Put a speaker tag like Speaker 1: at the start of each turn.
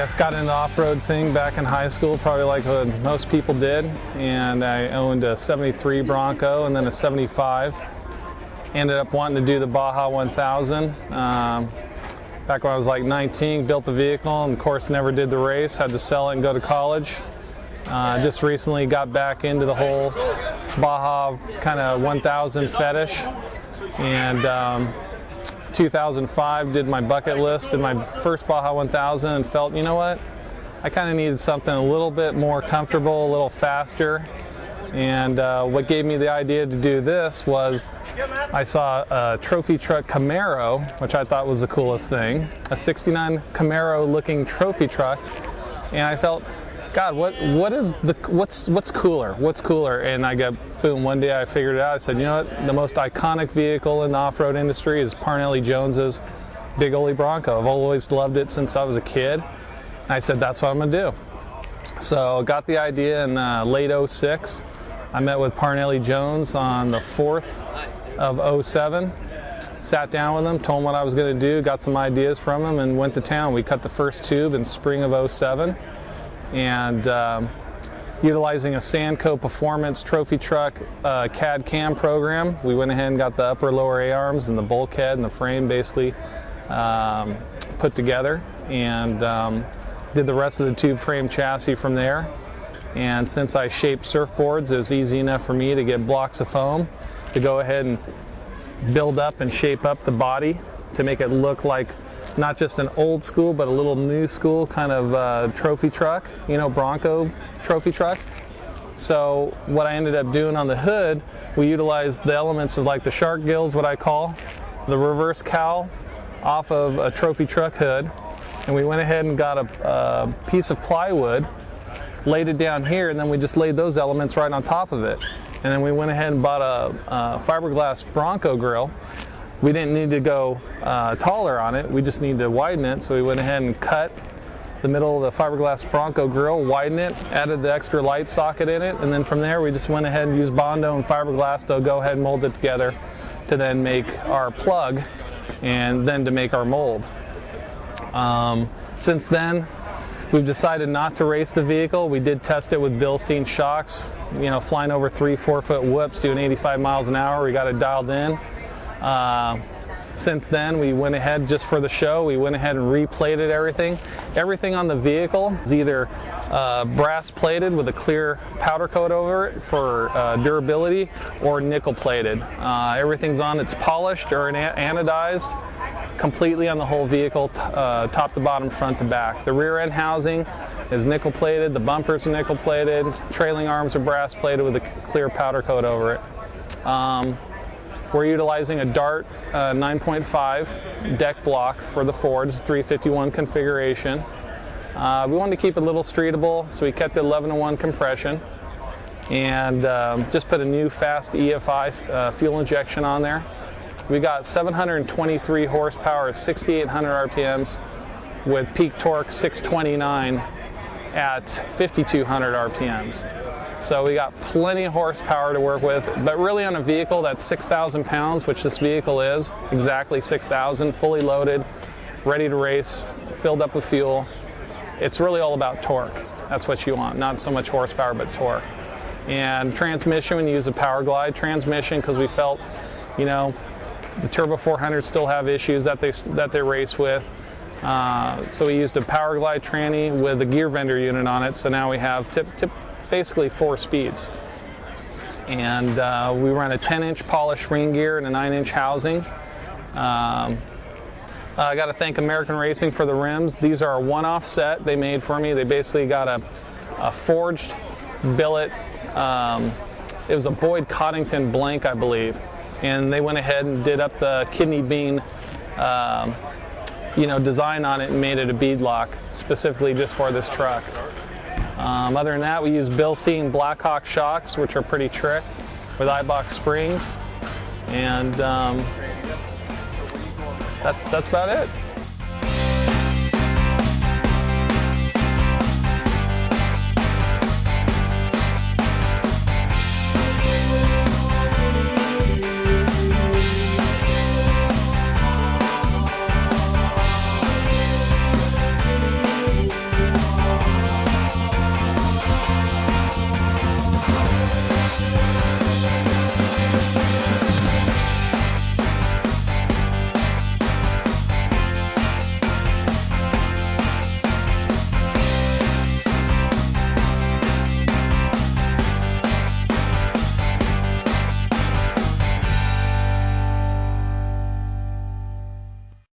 Speaker 1: guess got into the off-road thing back in high school, probably like what most people did, and I owned a 73 Bronco and then a 75. Ended up wanting to do the Baja 1000. Back when I was like 19, built the vehicle and of course never did the race, had to sell it and go to college. Just recently got back into the whole Baja kind of 1000 fetish, and 2005 did my bucket list, did my first Baja 1000 and felt, you know what, I kind of needed something a little bit more comfortable, a little faster. And what gave me the idea to do this was I saw a trophy truck Camaro, which I thought was the coolest thing, a 69 Camaro looking trophy truck, and I felt, God, what's cooler? What's cooler? And I got, boom, one day I figured it out. I said, you know what, the most iconic vehicle in the off-road industry is Parnelli Jones's Big Ole Bronco. I've always loved it since I was a kid. And I said, that's what I'm gonna do. So got the idea in late '06. I met with Parnelli Jones on the 4th of '07. Sat down with him, told him what I was gonna do, got some ideas from him, and went to town. We cut the first tube in spring of '07. And utilizing a Sandco Performance trophy truck CAD CAM program, we went ahead and got the upper lower A-arms and the bulkhead and the frame basically put together, and did the rest of the tube frame chassis from there. And since I shaped surfboards, it was easy enough for me to get blocks of foam to go ahead and build up and shape up the body to make it look like not just an old school, but a little new school kind of trophy truck, you know, Bronco trophy truck. So what I ended up doing on the hood, we utilized the elements of like the shark gills, what I call, the reverse cowl off of a trophy truck hood. And we went ahead and got a piece of plywood, laid it down here, and then we just laid those elements right on top of it. And then we went ahead and bought a fiberglass Bronco grill. We didn't need to go taller on it, we just needed to widen it, so we went ahead and cut the middle of the fiberglass Bronco grill, widened it, added the extra light socket in it, and then from there we just went ahead and used Bondo and fiberglass to go ahead and mold it together to then make our plug and then to make our mold. Since then, we've decided not to race the vehicle. We did test it with Bilstein shocks, you know, flying over 3-4 foot whoops, doing 85 miles an hour. We got it dialed in. Since then, we went ahead, just for the show, we went ahead and replated everything. Everything on the vehicle is either brass plated with a clear powder coat over it for durability, or nickel plated. Everything's on, it's polished or anodized completely on the whole vehicle, top to bottom, front to back. The rear end housing is nickel plated, the bumpers are nickel plated, trailing arms are brass plated with a clear powder coat over it. We're utilizing a Dart 9.5 deck block for the Ford's 351 configuration. We wanted to keep it a little streetable, so we kept it 11-to-1 compression, and just put a new fast EFI fuel injection on there. We got 723 horsepower at 6,800 RPMs with peak torque 629 at 5,200 RPMs. So we got plenty of horsepower to work with, but really on a vehicle that's 6,000 pounds, which this vehicle is, exactly 6,000, fully loaded, ready to race, filled up with fuel. It's really all about torque. That's what you want, not so much horsepower, but torque. And transmission, we use a Power Glide transmission because we felt, you know, the Turbo 400s still have issues that they race with. So we used a Power Glide tranny with a gear vendor unit on it, so now we have basically 4 speeds. And we run a 10-inch polished ring gear and a 9-inch housing. I got to thank American Racing for the rims. These are a one-off set they made for me. They basically got a forged billet. It was a Boyd Coddington blank, I believe. And they went ahead and did up the kidney bean you know, design on it and made it a bead lock specifically just for this truck. Other than that, we use Bilstein Blackhawk shocks, which are pretty trick, with iBox springs, and that's about it.